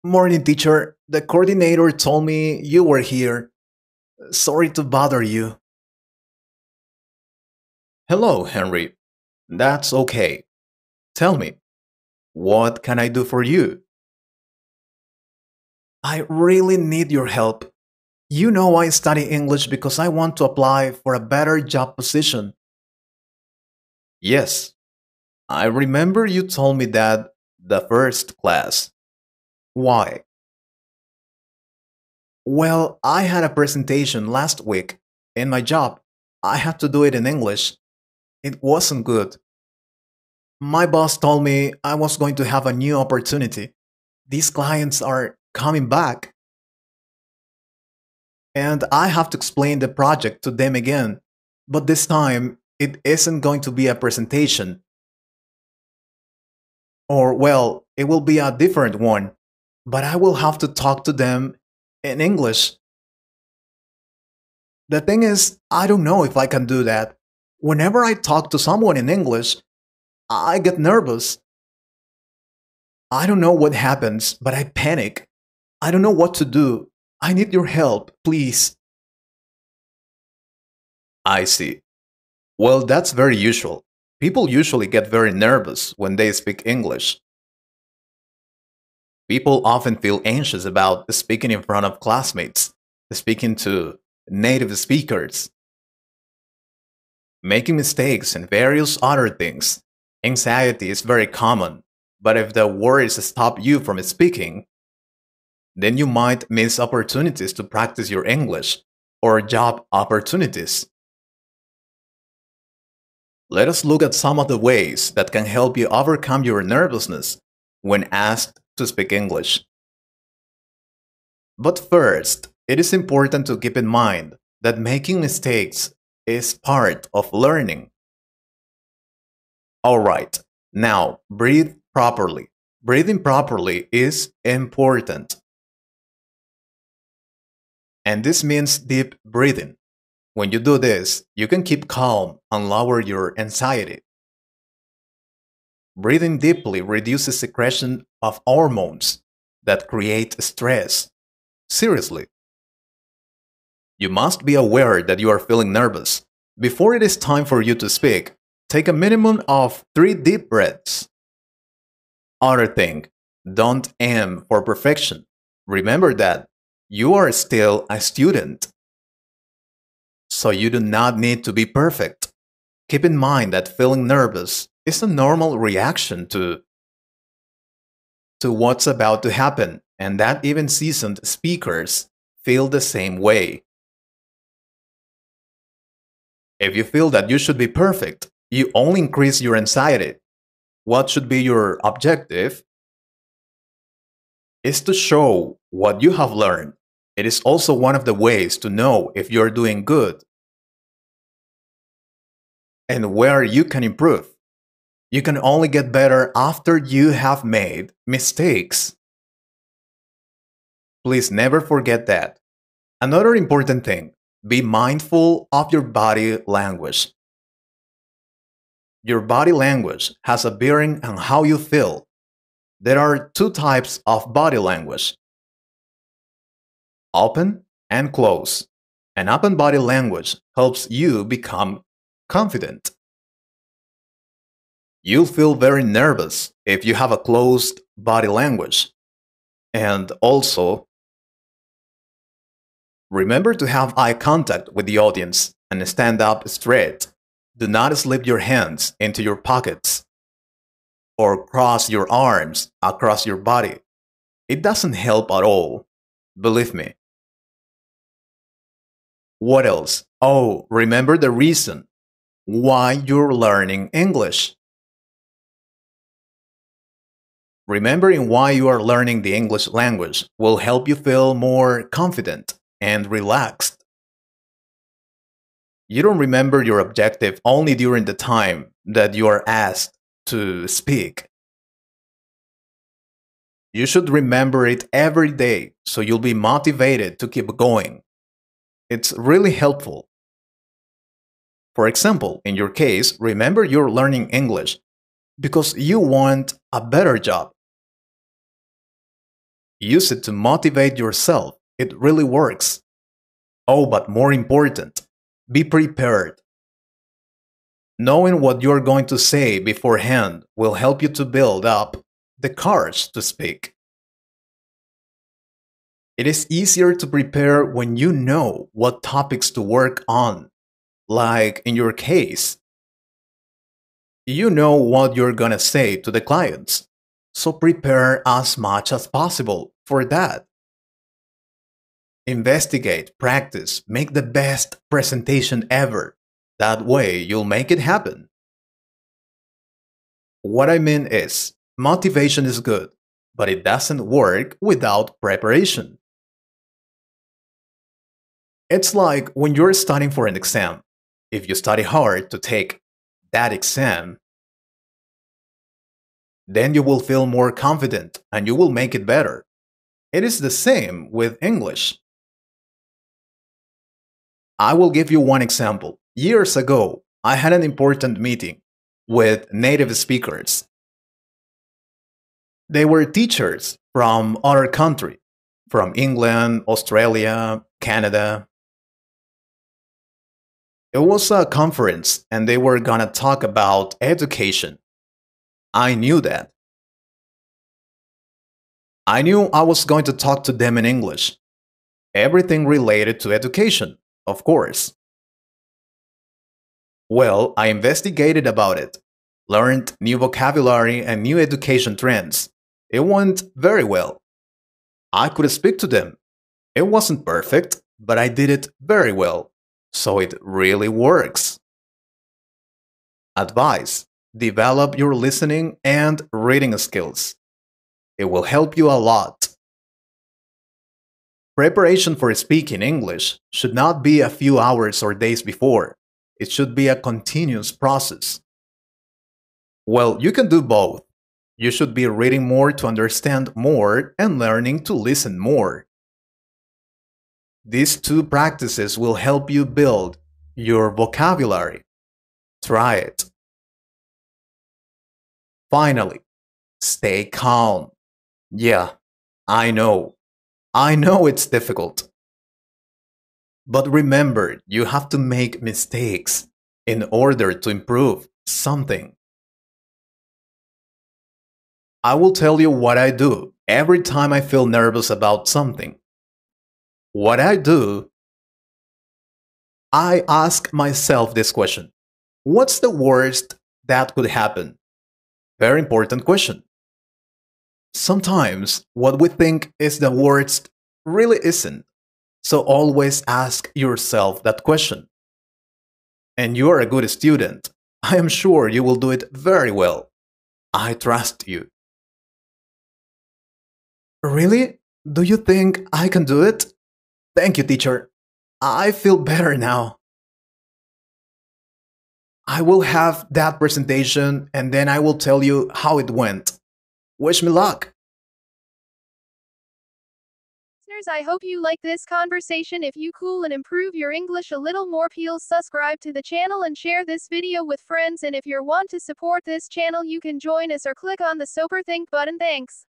Morning, teacher. The coordinator told me you were here. Sorry to bother you. Hello, Henry. That's okay. Tell me, what can I do for you? I really need your help. You know I study English because I want to apply for a better job position. Yes, I remember you told me that the first class. Why? Well, I had a presentation last week in my job. I had to do it in English. It wasn't good. My boss told me I was going to have a new opportunity. These clients are coming back, and I have to explain the project to them again. But this time, it isn't going to be a presentation. Or, well, it will be a different one. But I will have to talk to them in English. The thing is, I don't know if I can do that. Whenever I talk to someone in English, I get nervous. I don't know what happens, but I panic. I don't know what to do. I need your help, please. I see. Well, that's very usual. People usually get very nervous when they speak English. People often feel anxious about speaking in front of classmates, speaking to native speakers, making mistakes, and various other things. Anxiety is very common, but if the worries stop you from speaking, then you might miss opportunities to practice your English or job opportunities. Let us look at some of the ways that can help you overcome your nervousness when asked to speak English. But first, it is important to keep in mind that making mistakes is part of learning. Alright, now breathe properly. Breathing properly is important. And this means deep breathing. When you do this, you can keep calm and lower your anxiety. Breathing deeply reduces secretion of hormones that create stress. Seriously. You must be aware that you are feeling nervous. Before it is time for you to speak, take a minimum of 3 deep breaths. Other thing, don't aim for perfection. Remember that you are still a student, so you do not need to be perfect. Keep in mind that feeling nervous is a normal reaction to what's about to happen, and that even seasoned speakers feel the same way. If you feel that you should be perfect, you only increase your anxiety. What should be your objective is to show what you have learned. It is also one of the ways to know if you're doing good and where you can improve. You can only get better after you have made mistakes. Please never forget that. Another important thing, be mindful of your body language. Your body language has a bearing on how you feel. There are 2 types of body language: open and close. An open body language helps you become confident. You'll feel very nervous if you have a closed body language. And also, remember to have eye contact with the audience and stand up straight. Do not slip your hands into your pockets or cross your arms across your body. It doesn't help at all. Believe me. What else? Oh, remember the reason why you're learning English. Remembering why you are learning the English language will help you feel more confident and relaxed. You don't remember your objective only during the time that you are asked to speak. You should remember it every day so you'll be motivated to keep going. It's really helpful. For example, in your case, remember you're learning English because you want a better job. Use it to motivate yourself. It really works. Oh, but more important, be prepared. Knowing what you're going to say beforehand will help you to build up the courage to speak. It is easier to prepare when you know what topics to work on. Like in your case, you know what you're gonna say to the clients. So prepare as much as possible for that. Investigate, practice, make the best presentation ever. That way you'll make it happen. What I mean is, motivation is good, but it doesn't work without preparation. It's like when you're studying for an exam. If you study hard to take that exam, then you will feel more confident and you will make it better. It is the same with English. I will give you one example. Years ago, I had an important meeting with native speakers. They were teachers from other countries, from England, Australia, Canada. It was a conference and they were gonna talk about education. I knew that. I knew I was going to talk to them in English. Everything related to education, of course. Well, I investigated about it, learned new vocabulary and new education trends. It went very well. I could speak to them. It wasn't perfect, but I did it very well. So it really works. Advice: develop your listening and reading skills. It will help you a lot. Preparation for speaking English should not be a few hours or days before. It should be a continuous process. Well, you can do both. You should be reading more to understand more and learning to listen more. These two practices will help you build your vocabulary. Try it. Finally, stay calm. Yeah, I know. I know it's difficult. But remember, you have to make mistakes in order to improve something. I will tell you what I do every time I feel nervous about something. What I do, I ask myself this question: what's the worst that could happen? Very important question. Sometimes what we think is the worst really isn't. So always ask yourself that question. And you are a good student. I am sure you will do it very well. I trust you. Really? Do you think I can do it? Thank you, teacher. I feel better now. I will have that presentation and then I will tell you how it went. Wish me luck. Listeners, I hope you like this conversation. If you cool and improve your English a little more, please subscribe to the channel and share this video with friends. And if you want to support this channel, you can join us or click on the super thank button. Thanks.